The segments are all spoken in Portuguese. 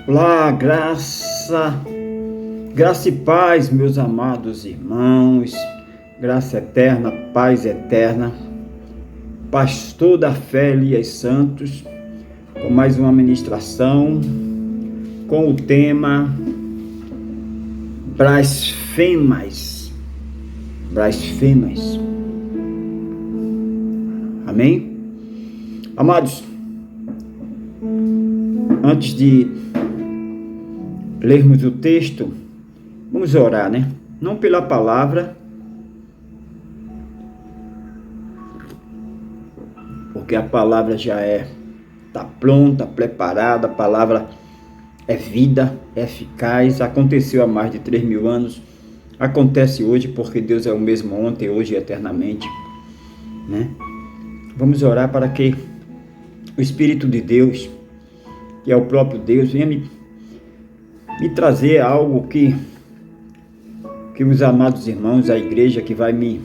Olá, graça e paz, meus amados irmãos, graça eterna, paz eterna, pastor da fé Elias Santos, com mais uma ministração, com o tema blasfemas, amém? Amados, antes de lermos o texto, vamos orar, né? Não pela palavra, porque a palavra já está pronta, preparada, a palavra é vida, é eficaz, aconteceu há mais de 3.000 anos, acontece hoje porque Deus é o mesmo ontem, hoje e eternamente, né? Vamos orar para que o Espírito de Deus, que é o próprio Deus, venha me trazer algo que os amados irmãos, a igreja que vai me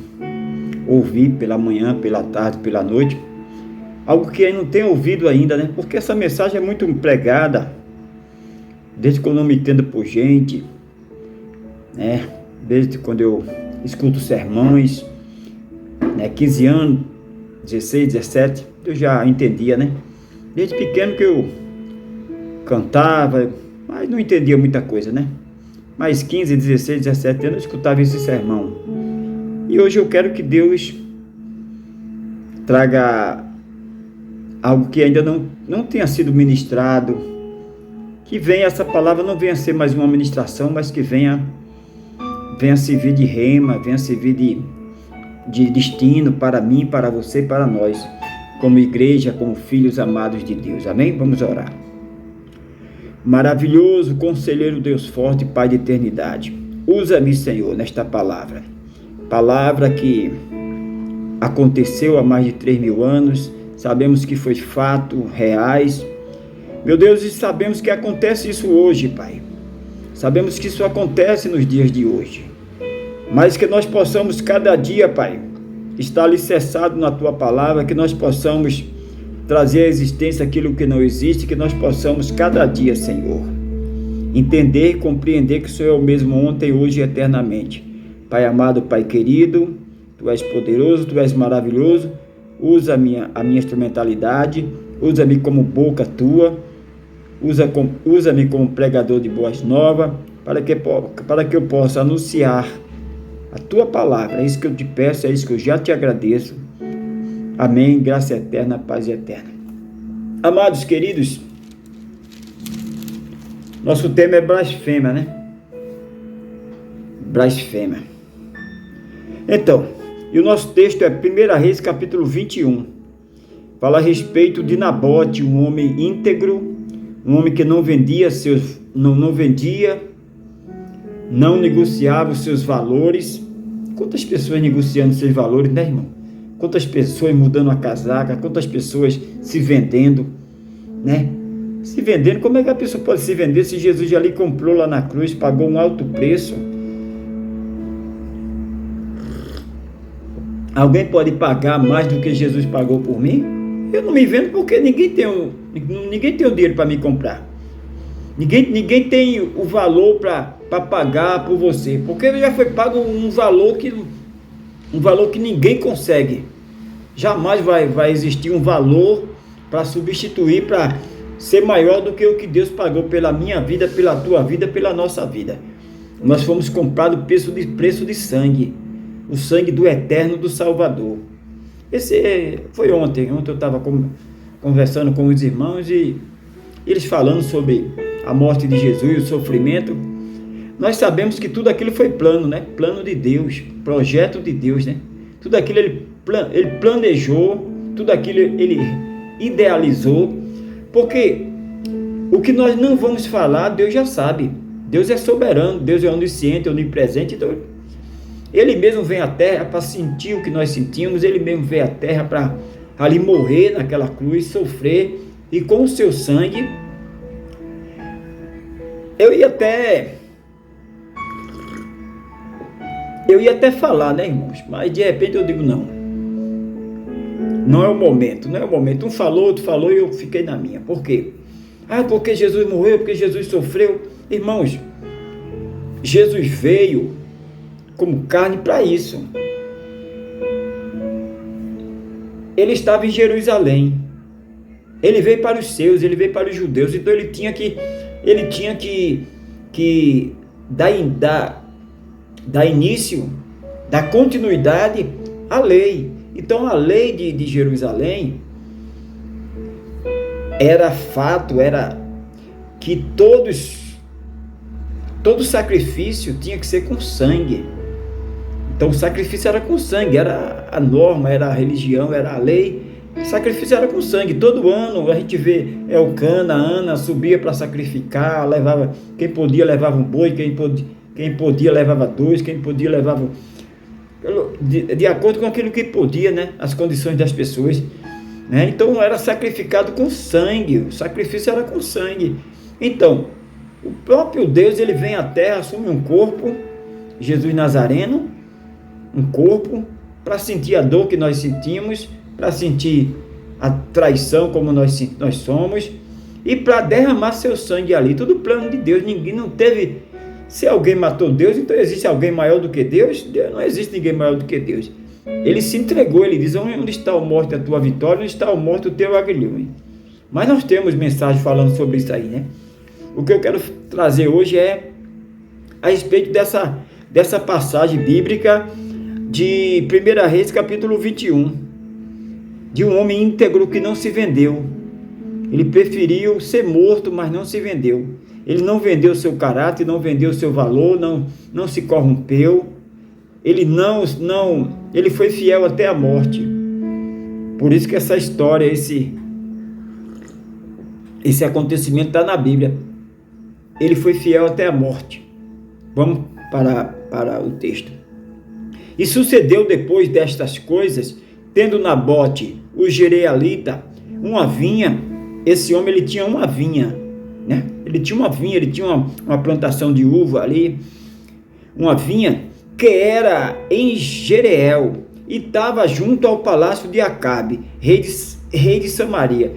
ouvir pela manhã, pela tarde, pela noite, algo que eu não tenho ouvido ainda, né? Porque essa mensagem é muito pregada, desde quando eu me entendo por gente, né? Desde quando eu escuto sermões, né? 15 anos, 16, 17, eu já entendia, né? Desde pequeno que eu cantava, mas não entendia muita coisa, né? Mas 15, 16, 17 anos eu escutava esse sermão. E hoje eu quero que Deus traga algo que ainda não tenha sido ministrado, que venha essa palavra, não venha ser mais uma ministração, mas que venha servir de rema, venha servir de destino para mim, para você, para nós, como igreja, como filhos amados de Deus. Amém? Vamos orar. Maravilhoso, conselheiro Deus forte, Pai de eternidade, usa-me, Senhor, nesta palavra que aconteceu há mais de 3.000 anos, sabemos que foi fato, reais, meu Deus, e sabemos que acontece isso hoje, Pai, sabemos que isso acontece nos dias de hoje, mas que nós possamos cada dia, Pai, estar alicerçado na Tua palavra, que nós possamos trazer à existência aquilo que não existe, que nós possamos cada dia, Senhor, entender e compreender que o Senhor é o mesmo ontem, hoje e eternamente. Pai amado, Pai querido, Tu és poderoso, Tu és maravilhoso, usa a minha instrumentalidade, usa-me como boca Tua, usa-me como pregador de boas novas, para que eu possa anunciar a Tua palavra. É isso que eu te peço, é isso que eu já te agradeço. Amém, graça eterna, paz eterna. Amados queridos, nosso tema é blasfêmia, né? Blasfêmia. Então, e o nosso texto é 1 Reis, capítulo 21. Fala a respeito de Nabote, um homem íntegro, um homem que não negociava os seus valores. Quantas pessoas negociando seus valores, né, irmão? Quantas pessoas mudando a casaca, quantas pessoas se vendendo, né? Se vendendo, como é que a pessoa pode se vender se Jesus já lhe comprou lá na cruz, pagou um alto preço? Alguém pode pagar mais do que Jesus pagou por mim? Eu não me vendo porque ninguém tem o dinheiro para me comprar. Ninguém tem o valor para pagar por você, porque já foi pago um valor que ninguém consegue. Jamais vai existir um valor para substituir, para ser maior do que o que Deus pagou pela minha vida, pela tua vida, pela nossa vida. Nós fomos comprados preço de sangue, o sangue do eterno, do Salvador. Esse foi ontem eu estava conversando com os irmãos e eles falando sobre a morte de Jesus, o sofrimento. Nós sabemos que tudo aquilo foi plano, né? Plano de Deus, projeto de Deus, né? Tudo aquilo ele planejou, tudo aquilo ele idealizou, porque o que nós não vamos falar, Deus já sabe. Deus é soberano, Deus é onisciente, onipresente, então Ele mesmo vem à terra para sentir o que nós sentimos, Ele mesmo vem à terra para ali morrer naquela cruz, sofrer, e com o seu sangue, eu ia até falar, né, irmãos? Mas de repente eu digo não. Não é o momento. Um falou, outro falou e eu fiquei na minha. Por quê? Porque Jesus morreu, porque Jesus sofreu. Irmãos, Jesus veio como carne para isso. Ele estava em Jerusalém. Ele veio para os seus, ele veio para os judeus. Então ele tinha que dar início, dar continuidade à lei. Então a lei de Jerusalém era fato, era que todo sacrifício tinha que ser com sangue. Então o sacrifício era com sangue, era a norma, era a religião, era a lei. O sacrifício era com sangue. Todo ano a gente vê Elcana, Ana subia para sacrificar, levava, quem podia levava um boi, quem podia levava 2, quem podia levava de acordo com aquilo que podia, né? As condições das pessoas, né? Então era sacrificado com sangue, o sacrifício era com sangue. Então o próprio Deus, ele vem à terra, assume um corpo, Jesus Nazareno, um corpo, para sentir a dor que nós sentimos, para sentir a traição como nós somos, e para derramar seu sangue ali. Tudo plano de Deus. Ninguém não teve. Se alguém matou Deus, então existe alguém maior do que Deus? Não existe ninguém maior do que Deus. Ele se entregou, ele diz: onde está a morte a tua vitória, onde está a morte o teu aguilhão? Mas nós temos mensagem falando sobre isso aí, né? O que eu quero trazer hoje é a respeito dessa passagem bíblica de 1 Reis, capítulo 21, de um homem íntegro que não se vendeu. Ele preferiu ser morto, mas não se vendeu. Ele não vendeu seu caráter, não vendeu seu valor, não se corrompeu. Ele foi fiel até a morte. Por isso que essa história, esse acontecimento está na Bíblia. Ele foi fiel até a morte. Vamos para o texto. E sucedeu depois destas coisas, tendo Nabote, o Jereelita, uma vinha. Esse homem, ele tinha uma vinha, né? Ele tinha uma vinha, ele tinha uma plantação de uva ali, uma vinha que era em Jereel, e estava junto ao palácio de Acabe, rei de Samaria.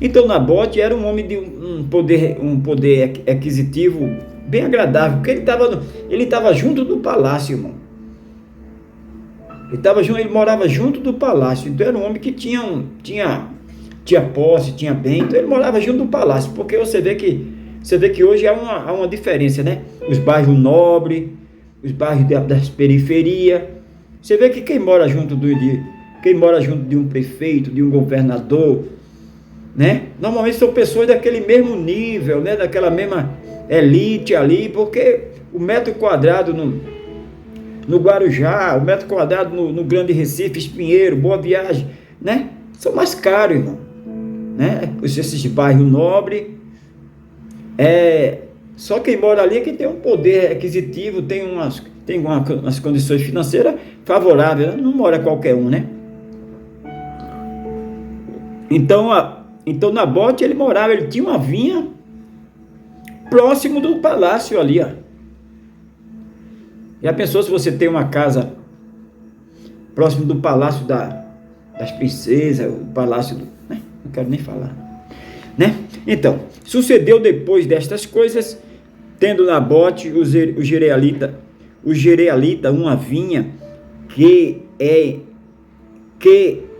Então Nabote era um homem de um poder aquisitivo bem agradável, porque ele estava junto do palácio, irmão. Ele morava junto do palácio. Então era um homem que tinha posse, tinha bem. Então ele morava junto do palácio. Porque você vê que hoje há uma diferença, né? Os bairros nobres, os bairros das periferias. Você vê que quem mora junto de um prefeito, de um governador, né? Normalmente são pessoas daquele mesmo nível, né? Daquela mesma elite ali, porque o metro quadrado no Guarujá, o metro quadrado no Grande Recife, Espinheiro, Boa Viagem, né? São mais caros, irmão, né? Esses bairros nobres, só quem mora ali é quem tem um poder aquisitivo, tem umas condições financeiras favoráveis, né? Não mora qualquer um, né? Então Nabote, ele tinha uma vinha próximo do palácio ali, ó. Já pensou se você tem uma casa próximo do palácio das princesas, o palácio né? Não quero nem falar, né? Então, sucedeu depois destas coisas, tendo Nabote, o Jereelita, uma vinha que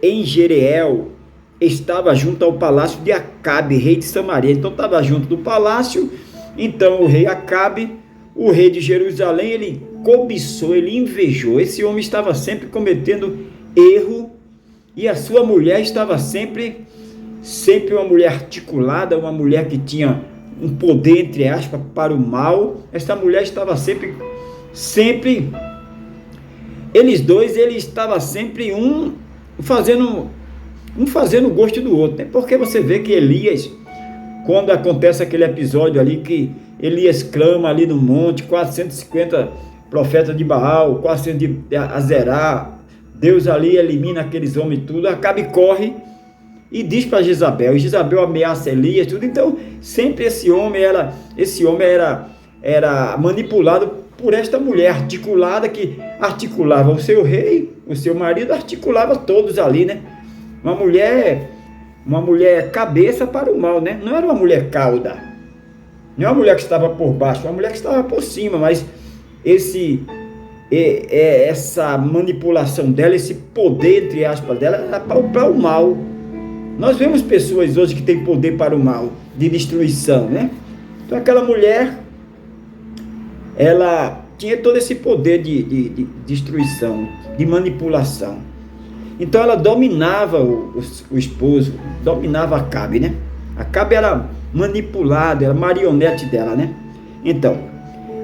em Jereel estava junto ao palácio de Acabe, rei de Samaria. Então estava junto do palácio. Então o rei Acabe, o rei de Jerusalém, ele cobiçou, ele invejou. Esse homem estava sempre cometendo erro, e a sua mulher estava sempre uma mulher articulada, uma mulher que tinha um poder, entre aspas, para o mal. Essa mulher estava sempre eles dois, ele estava sempre fazendo o gosto do outro, né? Porque você vê que Elias, quando acontece aquele episódio ali que Elias clama ali no monte, 450 profetas de Baal, 400 de Azerá, Deus ali elimina aqueles homens tudo, Acabe e corre e diz para Jezabel, e Jezabel ameaça Elias tudo. Então sempre esse homem era manipulado por esta mulher articulada, que articulava o seu rei, o seu marido, articulava todos ali, né? Uma mulher uma mulher cabeça para o mal, né? Não era uma mulher cauda, não é uma mulher que estava por baixo, uma mulher que estava por cima, mas essa manipulação dela, esse poder, entre aspas, dela, era para o mal. Nós vemos pessoas hoje que têm poder para o mal, de destruição, né? Então aquela mulher, ela tinha todo esse poder de destruição, de manipulação. Então ela dominava o esposo, dominava Acabe, né? Acabe era manipulado, era marionete dela, né? Então,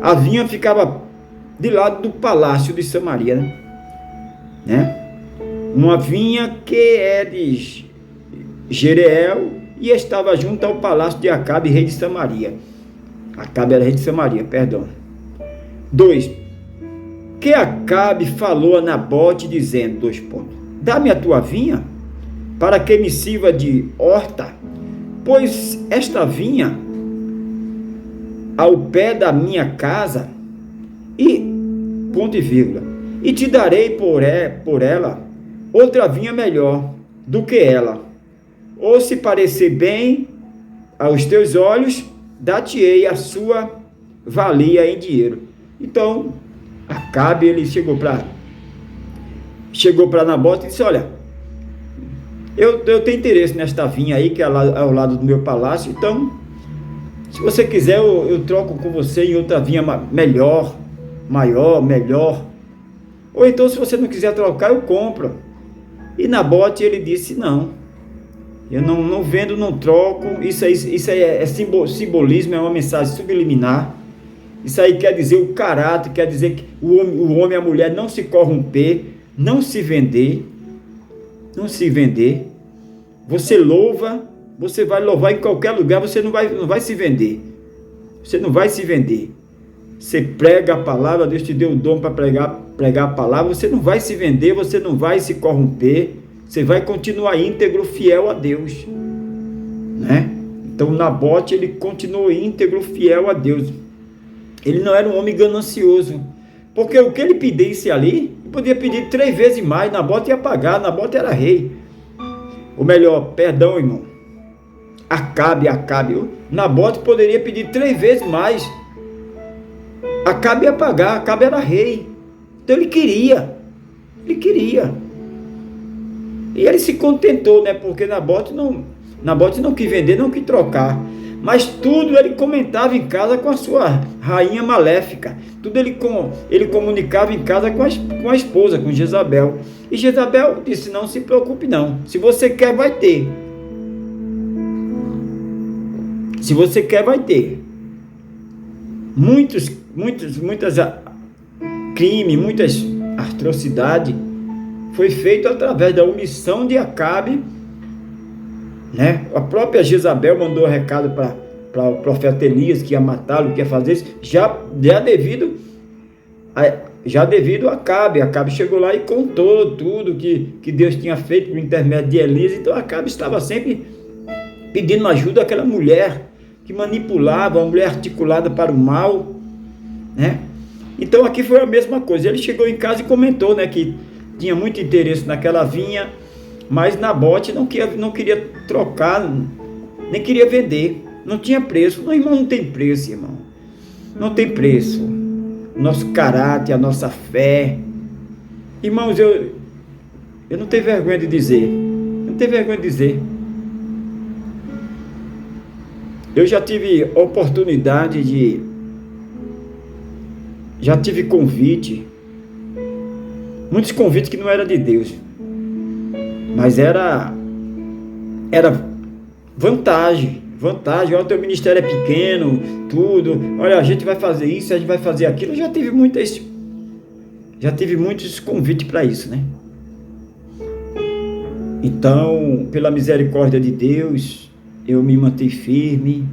a vinha ficava de lado do palácio de Samaria, né? Uma vinha que é de Jereel e estava junto ao palácio de Acabe, rei de Samaria. Acabe era rei de Samaria, perdão. 2. Que Acabe falou a Nabote dizendo, 2 pontos, dá-me a tua vinha, para que me sirva de horta, pois esta vinha ao pé da minha casa, e ponto e vírgula, e te darei por ela outra vinha melhor do que ela, ou se parecer bem aos teus olhos, dar-te-ei a sua valia em dinheiro. Então Acabe, ele chegou para Nabote e disse, olha, eu tenho interesse nesta vinha aí, que é ao lado do meu palácio, então, se você quiser, eu troco com você em outra vinha melhor, maior, melhor, ou então, se você não quiser trocar, eu compro. E Nabote, ele disse, não, eu não vendo, não troco, isso aí é simbolismo, é uma mensagem subliminar. Isso aí quer dizer o caráter, quer dizer que o homem e a mulher não se corromper, não se vender, Você louva, você vai louvar em qualquer lugar, você não vai se vender. Você não vai se vender. Você prega a palavra, Deus te deu o dom para pregar a palavra, você não vai se vender, você não vai se corromper, você vai continuar íntegro, fiel a Deus, né? Então Nabote, ele continuou íntegro, fiel a Deus. Ele não era um homem ganancioso, porque o que ele pedisse ali, ele podia pedir 3 vezes mais, Nabote ia pagar, Nabote era rei. Ou melhor, perdão, irmão, Acabe, Nabote poderia pedir 3 vezes mais, Acabe ia pagar, Acabe era rei, então ele queria, e ele se contentou, né, porque Nabote não quis vender, não quis trocar, mas tudo ele comentava em casa com a sua rainha maléfica, tudo ele comunicava em casa com a esposa, com Jezabel, e Jezabel disse, não se preocupe não, se você quer vai ter, muitas crimes, muitas atrocidades foi feito através da omissão de Acabe, né? A própria Jezabel mandou recado para o profeta Elias, que ia matá-lo, que ia fazer isso, já devido a Acabe. Acabe chegou lá e contou tudo que Deus tinha feito por intermédio de Elias. Então Acabe estava sempre pedindo ajuda àquela mulher que manipulava, uma mulher articulada para o mal, né? Então aqui foi a mesma coisa, ele chegou em casa e comentou, né, que tinha muito interesse naquela vinha, mas Nabote não queria trocar, nem queria vender, não tinha preço. Não, irmão, não tem preço, irmão, não tem preço. O nosso caráter, a nossa fé, irmãos, eu não tenho vergonha de dizer, eu já tive oportunidade já tive convite, muitos convites que não eram de Deus, mas era vantagem, olha, o teu ministério é pequeno, tudo, olha, a gente vai fazer isso, a gente vai fazer aquilo. Eu já tive muitos convites para isso, né? Então, pela misericórdia de Deus, eu me mantive firme,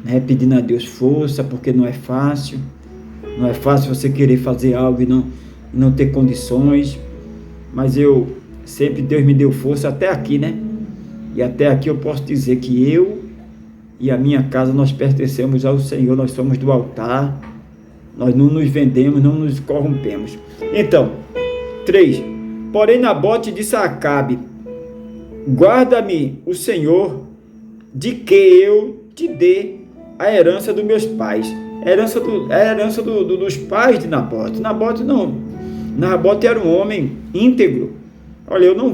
né, pedindo a Deus força, porque não é fácil você querer fazer algo e não ter condições, mas Deus me deu força até aqui, né? E até aqui eu posso dizer que eu e a minha casa, nós pertencemos ao Senhor, nós somos do altar, nós não nos vendemos, não nos corrompemos. Então, 3, porém Nabote disse a Acabe, guarda-me o Senhor de que eu te dê a herança dos meus pais. A herança dos pais de Nabote. Nabote era um homem íntegro. Olha, eu não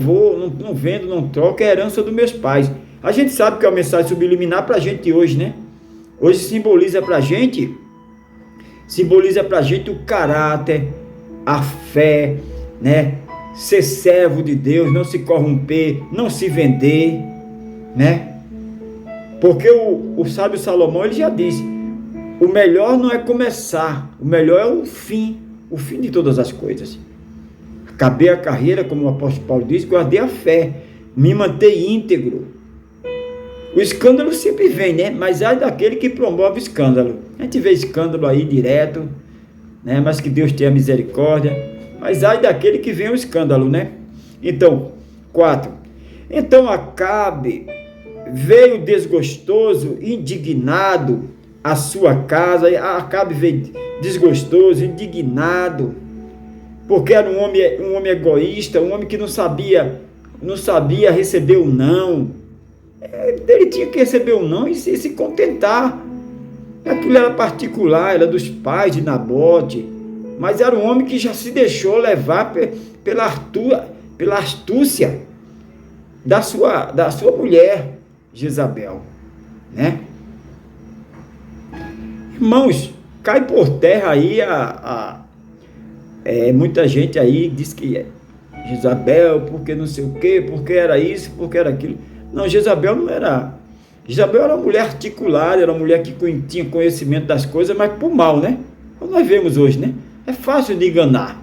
vendo, não troco, é a herança dos meus pais. A gente sabe que é uma mensagem subliminar para a gente hoje, né? Hoje simboliza para a gente o caráter, a fé, né? Ser servo de Deus, não se corromper, não se vender, né? Porque o sábio Salomão, ele já disse, o melhor não é começar, o melhor é o fim de todas as coisas. Acabei a carreira, como o apóstolo Paulo diz, guardei a fé, me mantei íntegro. O escândalo sempre vem, né? Mas ai daquele que promove escândalo. A gente vê escândalo aí direto, né? Mas que Deus tenha misericórdia. Mas ai daquele que vem o escândalo, né? Então, 4. Então Acabe veio desgostoso, indignado à sua casa. Acabe veio desgostoso, indignado, porque era um homem egoísta, um homem que não sabia receber o não. Ele tinha que receber o não e se contentar. Aquilo era particular, era dos pais de Nabote, mas era um homem que já se deixou levar pela astúcia da sua mulher, Jezabel, né? Irmãos, cai por terra aí muita gente aí diz que Jezabel, porque não sei o quê, porque era isso, porque era aquilo. Não, Jezabel não era. Jezabel era uma mulher articulada, era uma mulher que tinha conhecimento das coisas, mas por mal, né? Como nós vemos hoje, né? É fácil de enganar.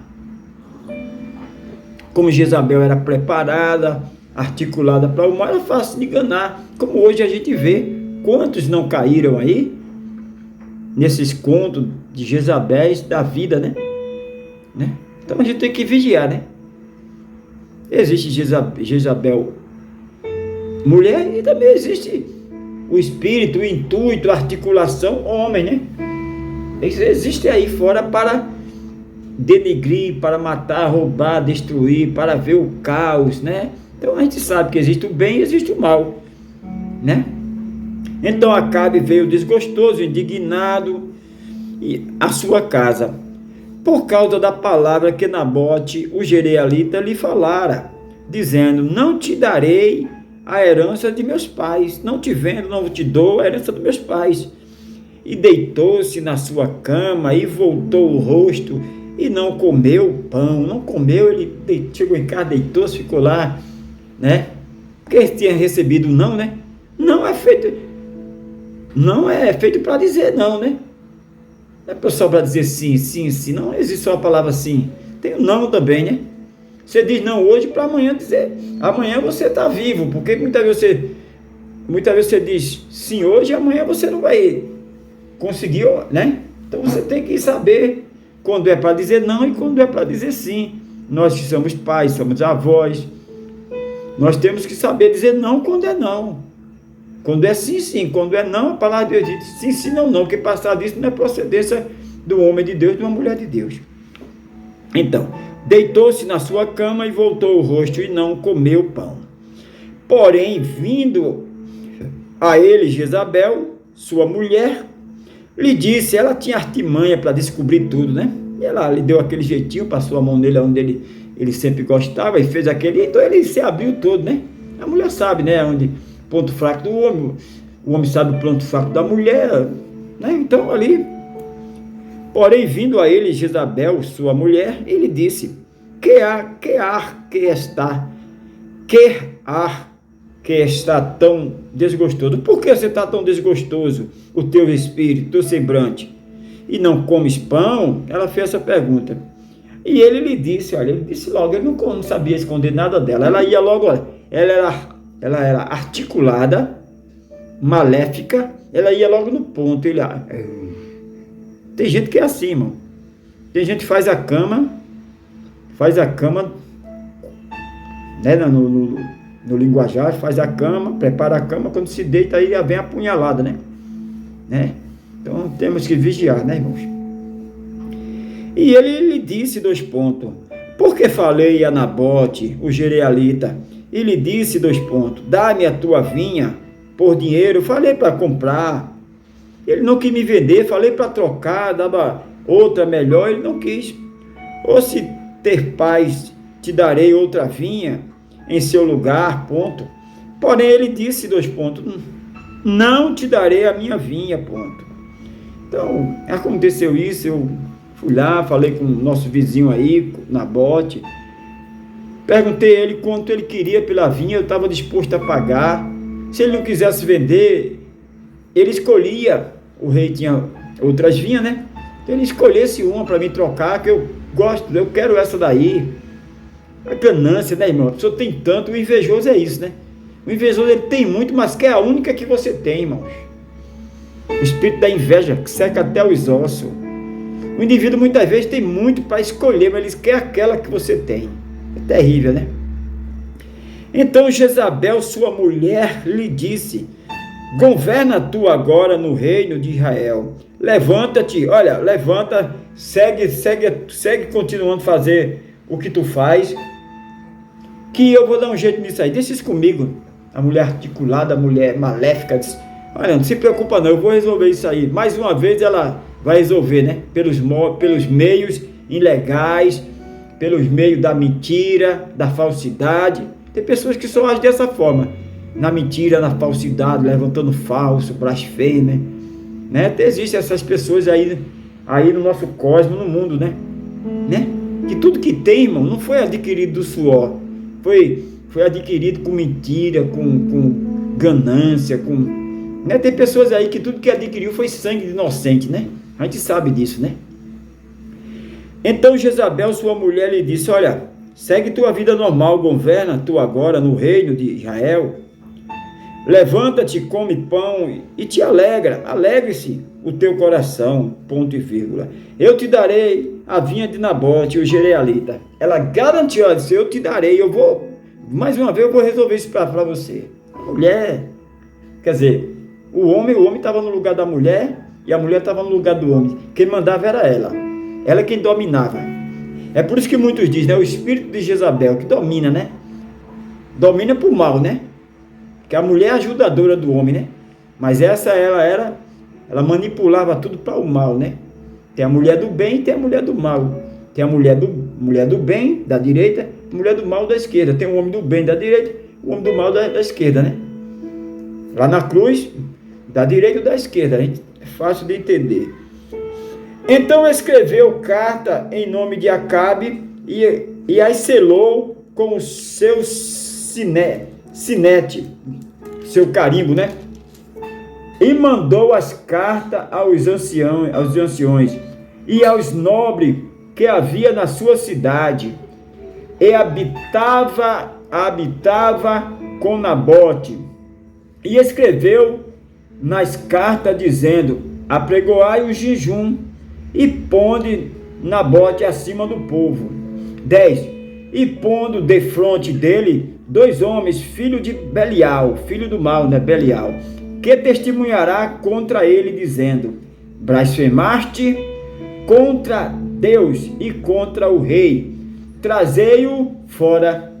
Como Jezabel era preparada, articulada para o mal, era fácil de enganar. Como hoje a gente vê, quantos não caíram aí nesses contos de Jezabéis da vida, né? Então a gente tem que vigiar, né? Existe Jezabel mulher e também existe o espírito, o intuito, a articulação homem, né? Existe aí fora para denegrir, para matar, roubar, destruir, para ver o caos, né? Então a gente sabe que existe o bem e existe o mal, né? Então Acabe veio desgostoso, indignado à sua casa, por causa da palavra que Nabote, o Jezreelita, lhe falara, dizendo: não te darei a herança de meus pais, não te vendo, não te dou a herança dos meus pais. E deitou-se na sua cama e voltou o rosto e não comeu pão, não comeu, ele chegou em casa, deitou-se, ficou lá, né? Porque ele tinha recebido não, né? Não é feito para dizer não, né? Não é só para dizer sim, sim, sim, não existe só a palavra sim, tem o não também, né? Você diz não hoje para amanhã dizer, amanhã você está vivo, porque muitas vezes você diz sim hoje e amanhã você não vai conseguir, né? Então você tem que saber quando é para dizer não e quando é para dizer sim. Nós que somos pais, somos avós, nós temos que saber dizer não quando é não. Quando é sim, sim. Quando é não, a palavra de Deus diz sim, sim, não, não. Porque passar disso não é procedência do homem de Deus, de uma mulher de Deus. Então, deitou-se na sua cama e voltou o rosto e não comeu pão. Porém, vindo a ele Jezabel, sua mulher, lhe disse, ela tinha artimanha para descobrir tudo, né? E ela lhe deu aquele jeitinho, passou a mão nele onde ele sempre gostava e fez aquele, então ele se abriu todo, né? A mulher sabe, né? Onde ponto fraco do homem, o homem sabe o ponto fraco da mulher, né? Então ali, porém vindo a ele Jezabel, sua mulher, ele disse, que está tão desgostoso? Por que você está tão desgostoso, o teu espírito, o teu semblante, e não comes pão? Ela fez essa pergunta. E ele lhe disse, olha, ele disse logo, ele não sabia esconder nada dela. Ela ia logo, olha, ela era articulada, maléfica, ela ia logo no ponto. Tem gente que é assim, irmão. Tem gente que faz a cama, né, no linguajar, faz a cama, prepara a cama, quando se deita aí vem a punhalada, né? Então temos que vigiar, né, irmãos? E ele lhe disse 2 pontos. Porque falei a Nabote, o Jezreelita, e lhe disse, dá-me a tua vinha por dinheiro. Falei para comprar, ele não quis me vender. Falei para trocar, dava outra melhor, ele não quis. Ou se ter paz, te darei outra vinha em seu lugar, Porém ele disse, não te darei a minha vinha, Então aconteceu isso. Eu fui lá, falei com o nosso vizinho aí, Nabote, perguntei a ele quanto ele queria pela vinha. Eu estava disposto a pagar. Se ele não quisesse vender, ele escolhia. O rei tinha outras vinhas, né? Então ele escolhesse uma para mim trocar, que eu gosto, eu quero essa daí. A ganância, né, irmão? A pessoa tem tanto. O invejoso é isso, né? O invejoso, ele tem muito, mas quer a única que você tem, irmãos. O espírito da inveja que seca até os ossos. O indivíduo muitas vezes tem muito para escolher, mas ele quer aquela que você tem. É terrível, né? Então Jezabel, sua mulher, lhe disse: governa tu agora no reino de Israel. Levanta-te, levanta, segue continuando a fazer o que tu faz, que eu vou dar um jeito nisso aí. Deixa isso comigo. A mulher articulada, a mulher maléfica, disse: olha, não se preocupa não, eu vou resolver isso aí. Mais uma vez ela vai resolver, né? Pelos meios ilegais, pelos meios da mentira, da falsidade. Tem pessoas que só agem dessa forma, na mentira, na falsidade, levantando falso, blasfêmia, né? Existem essas pessoas aí no nosso cosmo, no mundo, né? Que tudo que tem, irmão, não foi adquirido do suor, foi adquirido com mentira, com ganância, né? Tem pessoas aí que tudo que adquiriu foi sangue de inocente, né? A gente sabe disso, né? Então Jezabel, sua mulher, lhe disse: olha, segue tua vida normal, governa tu agora no reino de Israel. Levanta-te, come pão e te alegre-se o teu coração, ponto e vírgula. Eu te darei a vinha de Nabote, o Jezreelita. Ela garantiu, ela disse: eu te darei, mais uma vez eu vou resolver isso para você. A mulher, quer dizer, o homem estava no lugar da mulher e a mulher estava no lugar do homem. Quem mandava era ela quem dominava. É por isso que muitos dizem, né? O espírito de Jezabel que domina, né? Domina por mal, né? Que a mulher é ajudadora do homem, né? Mas ela manipulava tudo para o mal, né? Tem a mulher do bem e tem a mulher do mal. Tem a mulher do bem da direita, a mulher do mal da esquerda. Tem o homem do bem da direita, o homem do mal da esquerda, né? Lá na cruz, da direita ou da esquerda, hein? É fácil de entender. Então escreveu carta em nome de Acabe e as selou com o seu sinete, seu carimbo, né? E mandou as cartas aos anciões e aos nobres que havia na sua cidade, e habitava com Nabote. E escreveu nas cartas dizendo: apregoai o jejum e ponde Nabote acima do povo. 10. E pondo defronte dele 2 homens, filho de Belial, filho do mal, né? Belial, que testemunhará contra ele, dizendo: blasfemaste contra Deus e contra o rei. Trazei-o fora.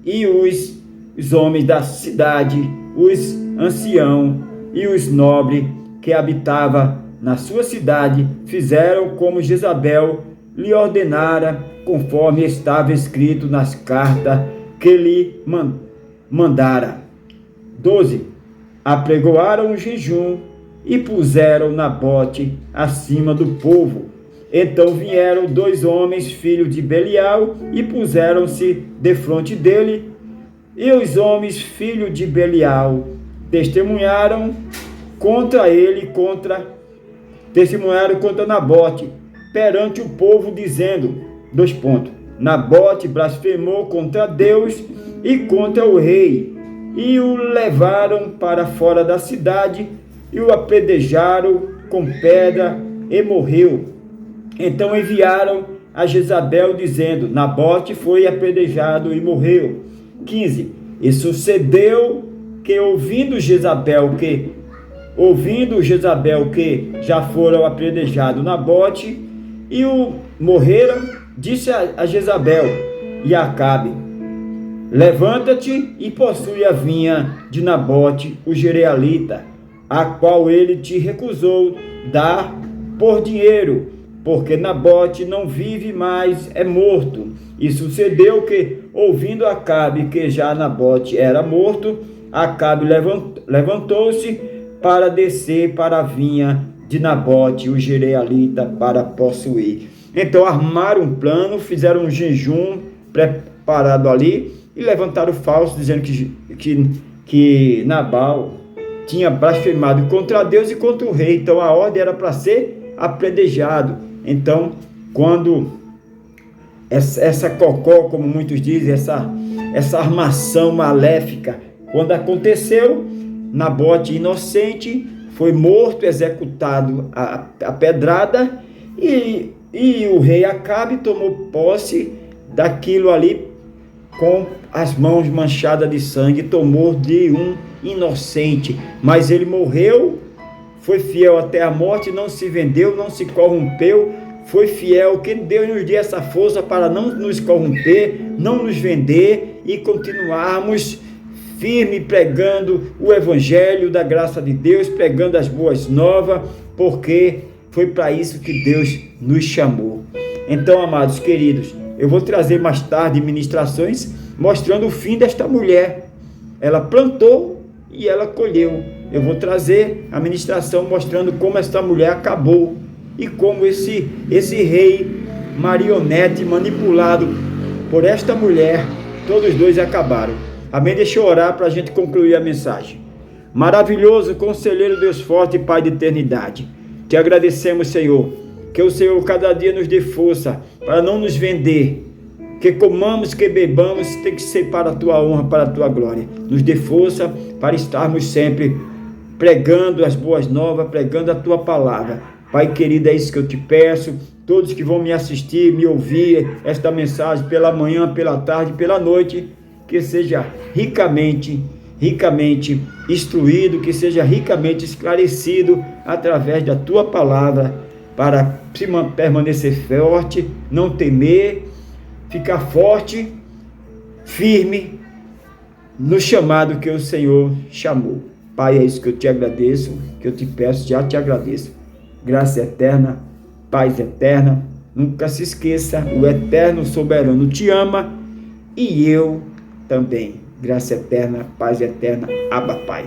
E os homens da cidade, os anciãos e os nobres que habitavam na sua cidade, fizeram como Jezabel lhe ordenara, conforme estava escrito nas cartas que lhe mandara. 12. Apregoaram o jejum e puseram Nabote acima do povo. Então vieram 2 homens, filhos de Belial, e puseram-se defronte dele. E os homens, filhos de Belial, testemunharam contra Nabote, perante o povo, dizendo: Nabote blasfemou contra Deus e contra o rei. E o levaram para fora da cidade e o apedrejaram com pedra e morreu. Então enviaram a Jezabel, dizendo: Nabote foi apedrejado e morreu. 15. E sucedeu que, ouvindo Jezabel que já foram apedrejados Nabote e o morreram, disse a Jezabel e a Acabe: levanta-te e possui a vinha de Nabote, o Jereelita, a qual ele te recusou dar por dinheiro, porque Nabote não vive mais, é morto. E sucedeu que, ouvindo Acabe que já Nabote era morto, Acabe levantou-se para descer para a vinha de Nabote, o Jereelita, para possuir. Então armaram um plano, fizeram um jejum preparado ali e levantaram falso, dizendo que Nabal tinha blasfemado contra Deus e contra o rei. Então a ordem era para ser apredejado. Então, quando essa cocó, como muitos dizem, essa armação maléfica, quando aconteceu, Nabote inocente foi morto, executado a pedrada, e o rei Acabe tomou posse daquilo ali com as mãos manchadas de sangue, tomou de um inocente, mas ele morreu, foi fiel até a morte, não se vendeu, não se corrompeu, foi fiel. Que Deus nos dê essa força para não nos corromper, não nos vender e continuarmos firme pregando o evangelho da graça de Deus, pregando as boas novas, porque foi para isso que Deus nos chamou. Então, amados queridos, eu vou trazer mais tarde ministrações mostrando o fim desta mulher. Ela plantou e ela colheu. Eu vou trazer a ministração mostrando como esta mulher acabou e como esse rei marionete manipulado por esta mulher, todos dois acabaram. Amém? Deixa eu orar para a gente concluir a mensagem. Maravilhoso, conselheiro, Deus forte e Pai de eternidade, te agradecemos, Senhor, que o Senhor cada dia nos dê força para não nos vender, que comamos, que bebamos, tem que ser para a tua honra, para a tua glória. Nos dê força para estarmos sempre pregando as boas novas, pregando a tua palavra. Pai querido, é isso que eu te peço. Todos que vão me assistir, me ouvir esta mensagem pela manhã, pela tarde, pela noite, que seja ricamente instruído, que seja ricamente esclarecido através da tua palavra, para permanecer forte, não temer, ficar forte, firme no chamado que o Senhor chamou. Pai, é isso que eu te agradeço, que eu te peço, já te agradeço. Graça eterna, paz eterna, nunca se esqueça, o eterno soberano te ama e eu também. Graça eterna, paz eterna, Abba Pai.